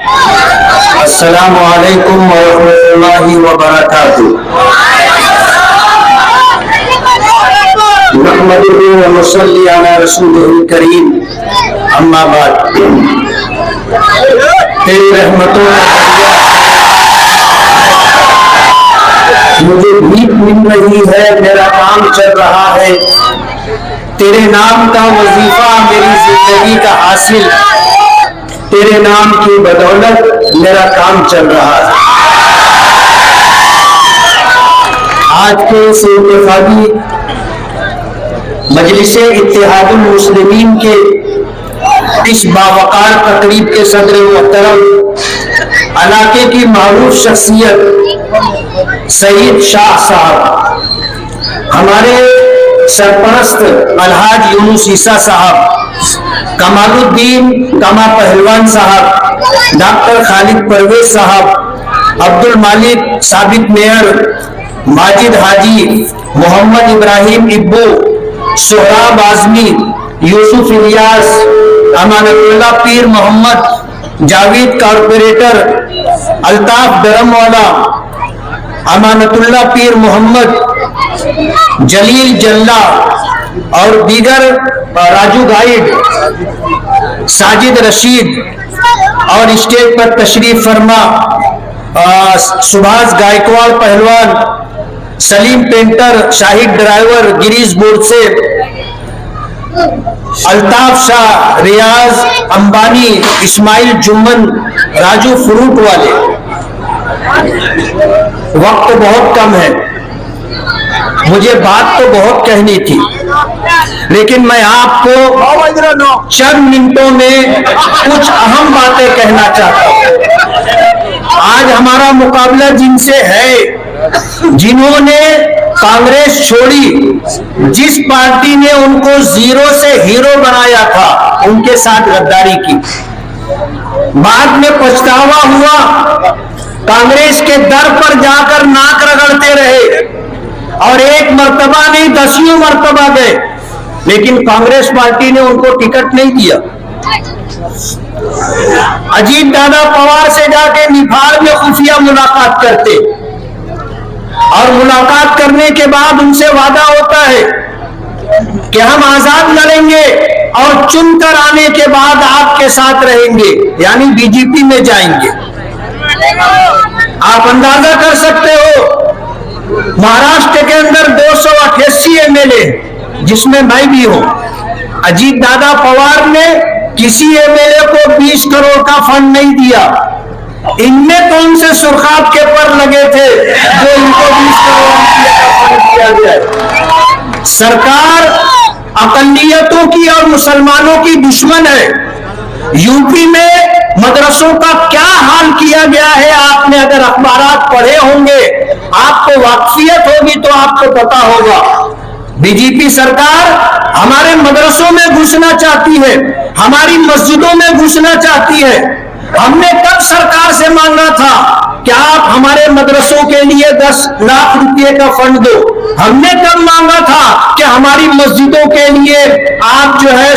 अस्सलामु अलैकुम वरहमतुल्लाहि वबरकातुहू। नहमदुहू व नुसल्ली अला रसूलिहिल करीम, अम्मा बाद। तेरी रहमतों मुझे भीख मिल रही है, मेरा काम चल रहा है। तेरे नाम का वजीफा मेरी जिंदगी का हासिल, तेरे नाम की बदौलत मेरा काम चल रहा है। आज के इस इंतखाबी मजलिसे इत्तेहादुल मुस्लिमीन के इस बावकार तकरीब के सदर मोहतरम इलाके की मारूफ शख्सियत सईद शाह साहब, हमारे सरपरस्त अलहाज यूनुस ईसा साहब, कमालुद्दीन कमा पहलवान साहब, डॉक्टर खालिद परवेज साहब, अब्दुल मालिक साबिक मेयर, माजिद हाजी, मोहम्मद इब्राहिम इब्बू, सोहराब आजमी, यूसुफ इलियास, अमानतुल्लाह पीर मोहम्मद, जावेद कारपोरेटर, अल्ताफ धर्मवाला, अमानतुल्लाह पीर मोहम्मद, जलील जल्ला और दीगर, राजू गाइड, साजिद रशीद और स्टेज पर तशरीफ फरमा सुभाष गायकवाड़ पहलवान, Salim painter, Shahid driver, Girish board से, अल्ताफ शाह, रियाज अंबानी, इस्माइल जुम्मन, राजू फ्रूट वाले। वक्त बहुत कम है, मुझे बात तो बहुत कहनी थी, लेकिन मैं आपको चंद मिनटों में कुछ अहम बातें कहना चाहता हूं। आज हमारा मुकाबला जिनसे है जिन्होंने कांग्रेस छोड़ी, जिस पार्टी ने उनको जीरो से हीरो बनाया था, उनके साथ गद्दारी की। बाद में पछतावा हुआ, कांग्रेस के दर पर जाकर नाक रगड़ते रहे और एक मर्तबा नहीं 10 मर्तबा गए, लेकिन कांग्रेस पार्टी ने उनको टिकट नहीं दिया। अजीत दादा पवार से जाके निफाड़ में खुफिया मुलाकात करते और मुलाकात करने के बाद उनसे वादा होता है कि हम आजाद लड़ेंगे और चुनकर आने के बाद आपके साथ रहेंगे, यानी बीजेपी में जाएंगे। आप अंदाजा कर सकते हो, महाराष्ट्र के अंदर 288 एमएलए, जिसमें मैं भी हूं। अजीत दादा पवार ने किसी एमएलए को 20 करोड़ का फंड नहीं दिया। इनमें कौन से सुरखाब के पर लगे थे जो इनको 20 करोड़ का फंड दिया गया? सरकार अकलियतों की और मुसलमानों की दुश्मन है। यूपी में मदरसों का क्या हाल किया गया है, आपने अगर अखबारात पढ़े होंगे, आपको वाकफियत होगी तो आपको पता होगा। बीजेपी सरकार हमारे मदरसों में घुसना चाहती है, हमारी मस्जिदों में घुसना चाहती है। हमने तब सरकार से मांगा था कि आप हमारे मदरसों के लिए 10 लाख रुपए का फंड दो। हमने तब मांगा था कि हमारी मस्जिदों के लिए आप जो है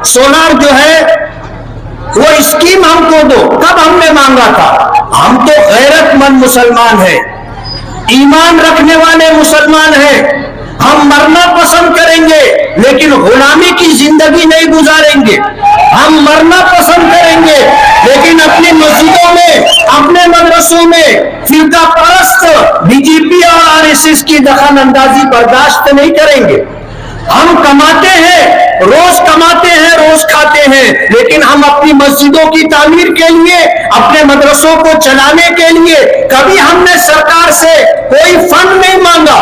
सोनार जो है वो स्कीम हमको दो। कब हमने मांगा था? हम तो गैरतमंद मुसलमान हैं, ईमान रखने वाले मुसलमान हैं। हम मरना पसंद करेंगे लेकिन गुलामी की जिंदगी नहीं गुजारेंगे। हम मरना पसंद करेंगे लेकिन अपनी मस्जिदों में, अपने मदरसों में फिरका परस्त बीजेपी और आरएसएस की दखल अंदाजी बर्दाश्त नहीं करेंगे। हम कमाते हैं, रोज कमाते हैं, रोज खाते हैं, लेकिन हम अपनी मस्जिदों की तामीर के लिए, अपने मदरसों को चलाने के लिए कभी हमने सरकार से कोई फंड नहीं मांगा।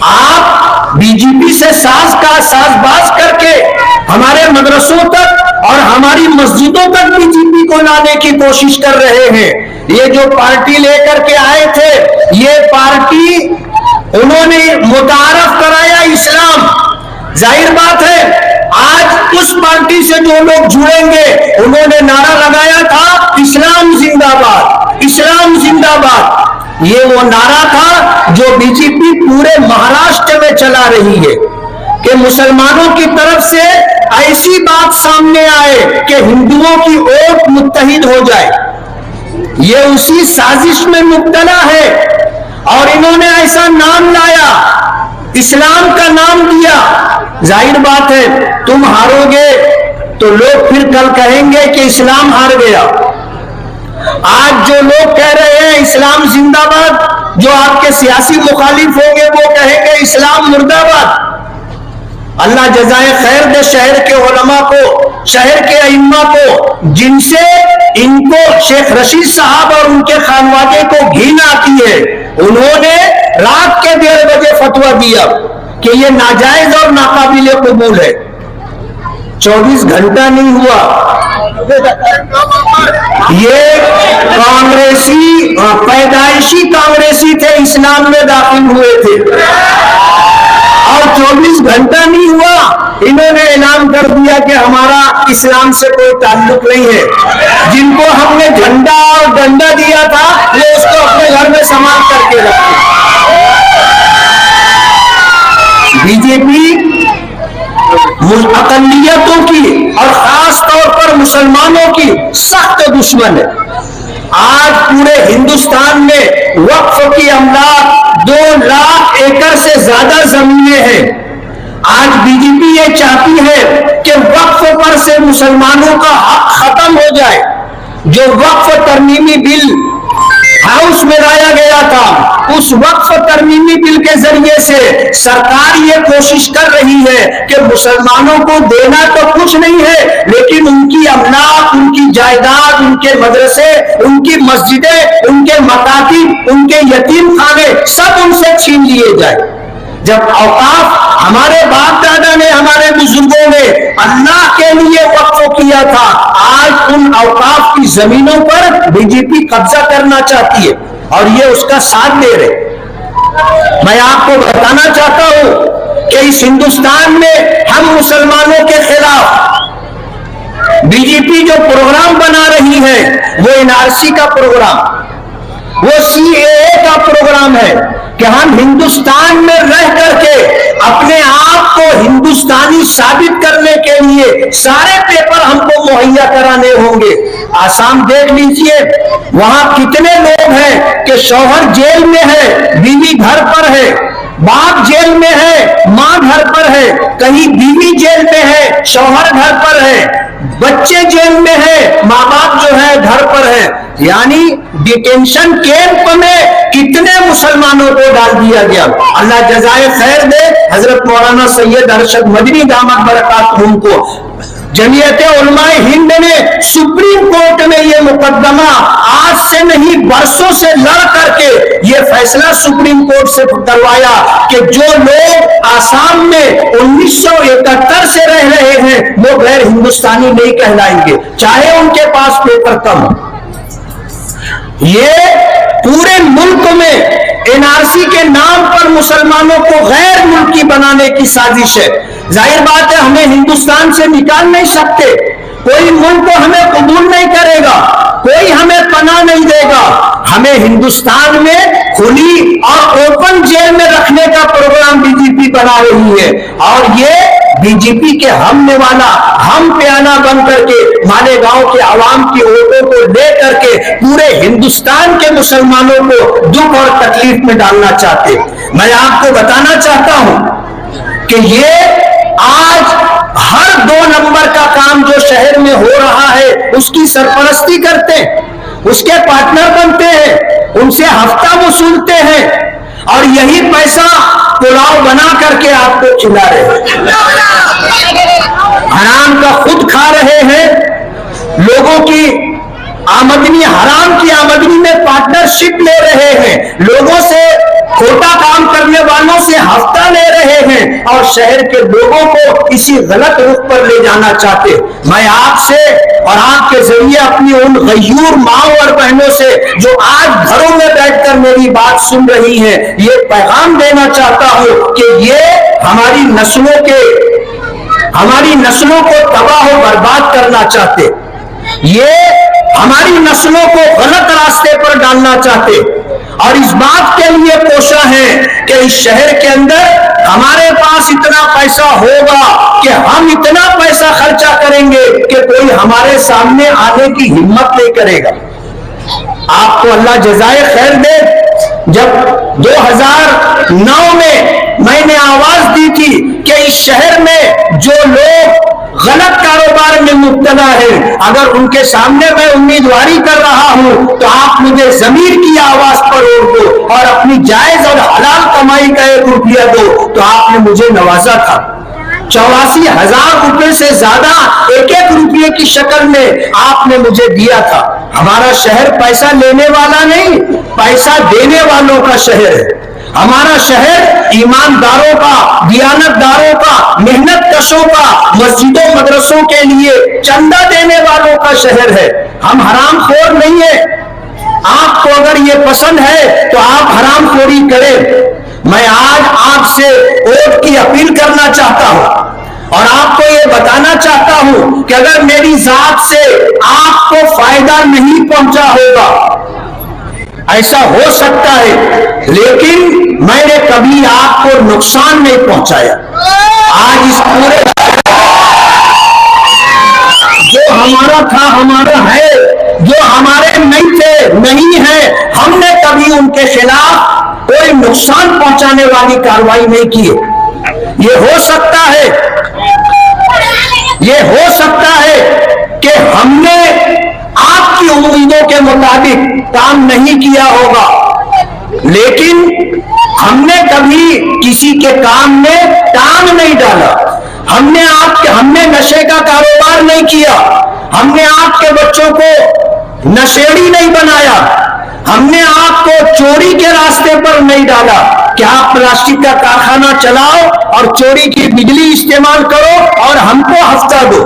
आप बीजेपी से साजबाज करके हमारे मदरसों तक और हमारी मस्जिदों तक बीजेपी को लाने की कोशिश कर रहे हैं। ये जो पार्टी लेकर के आए थे, ये पार्टी उन्होंने मुतारफ कराया इस्लाम। जाहिर बात है, आज उस पार्टी से जो लोग जुड़ेंगे, उन्होंने नारा लगाया था इस्लाम जिंदाबाद, इस्लाम जिंदाबाद। ये वो नारा था जो बीजेपी पूरे महाराष्ट्र में चला रही है। कि मुसलमानों की तरफ से ऐसी बात सामने आए कि हिंदुओं की वोट मुत्तहिद हो जाए। ये उसी साजिश में मुब्तला है और इन्होंने ऐसा नाम लाया, इस्लाम का नाम दिया। जाहिर बात है, तुम हारोगे तो लोग फिर कल कहेंगे कि इस्लाम हार गया। आज जो लोग कह रहे हैं इस्लाम जिंदाबाद, जो आपके सियासी मुखालिफ होंगे वो कहेंगे इस्लाम मुर्दाबाद। अल्लाह जज़ाए खैर दे शहर के उलमा को, शहर के अइम्मा को, जिनसे इनको शेख रशीद साहब और उनके खानवादे को घिन आती है। उन्होंने रात के 1:30 बजे फतवा दिया कि ये नाजायज और नाकाबिले कबूल है। 24 घंटा नहीं हुआ, ये कांग्रेसी पैदाइशी कांग्रेसी थे, इस्लाम में दाखिल हुए थे और 24 घंटा नहीं हुआ इन्होंने ऐलान कर दिया कि हमारा इस्लाम से कोई ताल्लुक नहीं है। जिनको हमने झंडा और डंडा दिया था वो उसको अपने घर में संभाल करके रखे। बीजेपी अकलियतों की और खास तौर पर मुसलमानों की सख्त दुश्मन है। आज पूरे हिंदुस्तान में वक्फ की अमलाक 2 लाख एकड़ से ज्यादा जमीनें हैं। आज बीजेपी ये चाहती है कि वक्फ पर से मुसलमानों का हक खत्म हो जाए। जो वक्फ तरमीमी बिल हाउस में लाया गया था, उस वक्फ तरमीमी बिल के जरिए से सरकार ये कोशिश कर रही है कि मुसलमानों को देना तो कुछ नहीं है, लेकिन उनकी अमलाक, उनकी जायदाद, उनके मदरसे, उनकी मस्जिदें, उनके मकातिब, उनके यतीम खाने सब उनसे छीन लिए जाए। जब औकाफ हमारे बाप दादा ने, हमारे बुजुर्गों ने अल्लाह के लिए वक्फ किया था, आज उन औकाफ की जमीनों पर बीजेपी कब्जा करना चाहती है और ये उसका साथ दे रहे। मैं आपको बताना चाहता हूं कि इस हिंदुस्तान में हम मुसलमानों के खिलाफ बीजेपी जो प्रोग्राम बना रही है वो एनआरसी का प्रोग्राम, वो सीएए का प्रोग्राम है कि हम हिंदुस्तान में रह करके अपने आप को हिंदुस्तानी साबित करने के लिए सारे पेपर हमको मुहैया कराने होंगे। आसाम देख लीजिए, वहां कितने लोग हैं कि शौहर जेल में है, बीवी घर पर है, बाप जेल में है, मां घर पर है, कहीं बीवी जेल में है, शौहर घर पर है, बच्चे जेल में है, माँ बाप जो है घर पर है। यानी डिटेंशन कैंप में कितने मुसलमानों को डाल दिया गया। अल्लाह जज़ाए खैर दे हजरत मौलाना सैयद अरशद मदनी दामत बरकातहुम को। जमीयत उलमाए हिंद ने सुप्रीम कोर्ट में ये मुकदमा आज से नहीं बरसों से लड़ करके ये फैसला सुप्रीम कोर्ट से करवाया कि जो लोग आसाम में 1971 से रह रहे हैं वो गैर हिंदुस्तानी नहीं कहलाएंगे, चाहे उनके पास पेपर कम हो। ये पूरे मुल्क में एनआरसी के नाम पर मुसलमानों को गैर मुल्की बनाने की साजिश है। जाहिर बात है, हमें हिंदुस्तान से निकाल नहीं सकते, कोई मुल्क को हमें कबूल नहीं करेगा, कोई हमें पनाह नहीं देगा। हमें हिंदुस्तान में खुली और ओपन जेल में रखने का प्रोग्राम बीजेपी बना रही है और ये बीजेपी के हमने वाला हम प्याना बन करके मालेगांव के आवाम की वोटों को ले करके पूरे हिंदुस्तान के मुसलमानों को दुख और तकलीफ में डालना चाहते। मैं आपको बताना चाहता हूं कि ये आज हर 2 नंबर का काम जो शहर में हो रहा है उसकी सरपरस्ती करते हैं, उसके पार्टनर बनते हैं, उनसे हफ्ता वसूलते हैं और यही पैसा पुलाव बना करके आपको खिला रहे हैं, हराम का खुद खा रहे हैं। लोगों की आमदनी, हराम की आमदनी में पार्टनरशिप ले रहे हैं, लोगों से खोटा काम करने वालों से हफ्ता ले रहे हैं और शहर के लोगों को इसी गलत रुख पर ले जाना चाहते। मैं आपसे और आपके जरिए अपनी उन गयूर माओ और बहनों से जो आज घरों में बैठकर मेरी बात सुन रही हैं, ये पैगाम देना चाहता हूं कि ये हमारी नस्लों को तबाह और बर्बाद करना चाहते, ये हमारी नस्लों को गलत रास्ते पर डालना चाहते और इस बात के लिए कोशा है कि इस शहर के अंदर हमारे पास इतना पैसा होगा कि हम इतना पैसा खर्चा करेंगे कि कोई हमारे सामने आने की हिम्मत नहीं करेगा। आपको अल्लाह जज़ाए खैर दे। जब 2009 में मैंने आवाज दी थी कि इस शहर में जो लोग गलत कारोबार में मुब्तला है, अगर उनके सामने मैं उम्मीदवारी कर रहा हूं तो आप मुझे ज़मीर की आवाज पर ओढ़ दो और अपनी जायज और हलाल कमाई का 1 रुपया दो, तो आपने मुझे नवाजा था। 84,000 रुपए से ज्यादा 1-1 रुपये की शक्ल में आपने मुझे दिया था। हमारा शहर पैसा लेने वाला नहीं, पैसा देने वालों का शहर है। हमारा शहर ईमानदारों का, दियानतदारों का, मेहनत कशों का, मस्जिदों मदरसों के लिए चंदा देने वालों का शहर है। हम हरामखोर नहीं है। आपको अगर ये पसंद है तो आप हरामखोरी करें। मैं आज आपसे वोट की अपील करना चाहता हूं और आपको ये बताना चाहता हूं कि अगर मेरी जात से आपको फायदा नहीं पहुंचा होगा, ऐसा हो सकता है, लेकिन मैंने कभी आपको नुकसान नहीं पहुंचाया। आज इस पूरे जो हमारा था हमारा है, जो हमारे नहीं थे नहीं है, हमने कभी उनके खिलाफ कोई नुकसान पहुंचाने वाली कार्रवाई नहीं की है। ये हो सकता है कि हमने आपकी उम्मीदों के मुताबिक काम नहीं किया होगा, लेकिन हमने कभी किसी के काम में टांग नहीं डाला। हमने नशे का कारोबार नहीं किया। हमने आपके बच्चों को नशेड़ी नहीं बनाया। हमने आपको चोरी के रास्ते पर नहीं डाला कि आप प्लास्टिक का कारखाना चलाओ और चोरी की बिजली इस्तेमाल करो और हमको हफ्ता दो।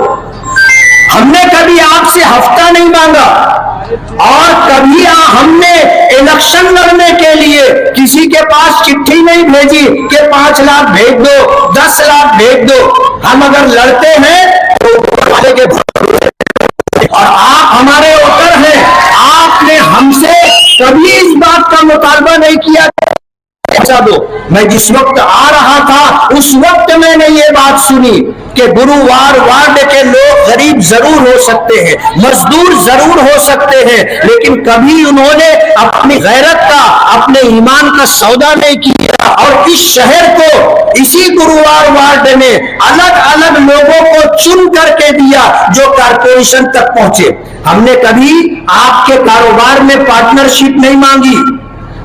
हमने कभी आपसे हफ्ता नहीं मांगा और कभी हमने इलेक्शन लड़ने के लिए किसी के पास चिट्ठी नहीं भेजी कि 5 लाख भेज दो, 10 लाख भेज दो। हम अगर लड़ते हैं तो वाले के और आप हमारे वोटर हैं, आपने हमसे कभी इस बात का मुतालबा नहीं किया दो। मैं जिस वक्त आ रहा था उस वक्त मैंने ये बात सुनी कि गुरुवार वार्ड के लोग गरीब जरूर हो सकते हैं, मजदूर जरूर हो सकते हैं, लेकिन कभी उन्होंने अपनी गैरत का, अपने ईमान का सौदा नहीं किया। और इस शहर को इसी गुरुवार वार्ड ने अलग अलग लोगों को चुन करके दिया जो कारपोरेशन तक पहुंचे। हमने कभी आपके कारोबार में पार्टनरशिप नहीं मांगी।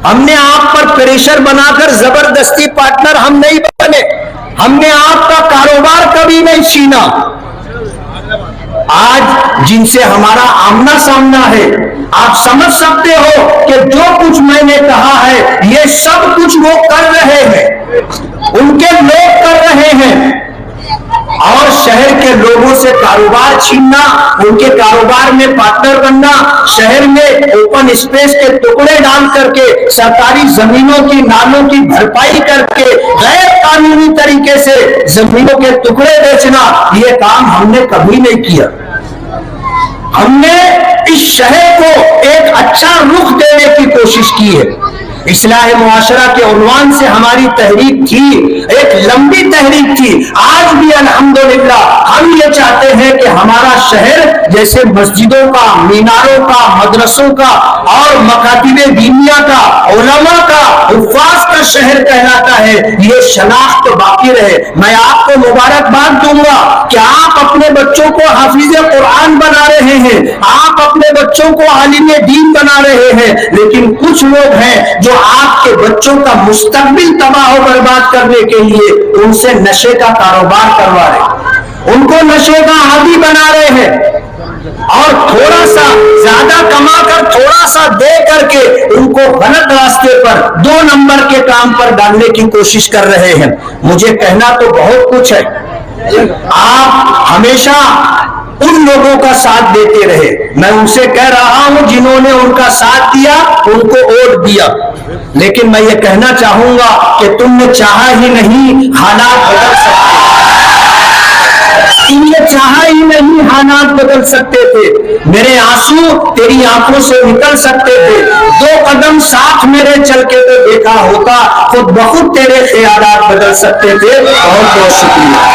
हमने आप पर प्रेशर बनाकर जबरदस्ती पार्टनर हम नहीं बने। हमने आपका कारोबार कभी नहीं छीना। आज जिनसे हमारा आमना सामना है, आप समझ सकते हो कि जो कुछ मैंने कहा है ये सब कुछ वो कर रहे हैं, उनके लोग कर रहे हैं। और शहर के लोगों से कारोबार छीनना, उनके कारोबार में पार्टनर बनना, शहर में ओपन स्पेस के टुकड़े डाल करके सरकारी जमीनों की, नालों की भरपाई करके गैर कानूनी तरीके से जमीनों के टुकड़े बेचना, ये काम हमने कभी नहीं किया। हमने इस शहर को एक अच्छा रुख देने की कोशिश की है। इस्लाह मुआशरा के उन्वान से हमारी तहरीक थी, एक लंबी तहरीक थी। आज भी अल्हम्दुलिल्लाह हम ये चाहते हैं कि हमारा शहर जैसे मस्जिदों का, मीनारों का, मदरसों का और मकातिबे दीनिया का, उलमा का, हुफ्फाज का शहर कहलाता है, ये शनाख्त बाकी रहे। मैं आपको मुबारकबाद दूंगा कि आप अपने बच्चों को हाफिज कुरान बना रहे हैं, आप अपने बच्चों को आलिम दीन बना रहे हैं, लेकिन कुछ लोग हैं जो आपके बच्चों का मुस्तकबिल तबाह बर्बाद करने के लिए उनसे नशे का कारोबार करवा रहे, उनको नशे का आदी बना रहे हैं और थोड़ा सा ज्यादा कमाकर थोड़ा सा दे करके उनको गलत रास्ते पर 2 नंबर के काम पर डालने की कोशिश कर रहे हैं। मुझे कहना तो बहुत कुछ है। आप हमेशा उन लोगों का साथ देते रहे। मैं उनसे कह रहा हूं जिन्होंने उनका साथ दिया, उनको वोट दिया, लेकिन मैं ये कहना चाहूंगा कि तुमने चाहा ही नहीं, हालात बदल सकते। तुमने चाहा ही नहीं, ही हालात बदल सकते थे, मेरे आंसू तेरी आंखों से निकल सकते थे, 2 कदम साथ मेरे चल के तो देखा होता, खुद ब खुद तेरे ख्यालात बदल सकते थे। बहुत बहुत शुक्रिया।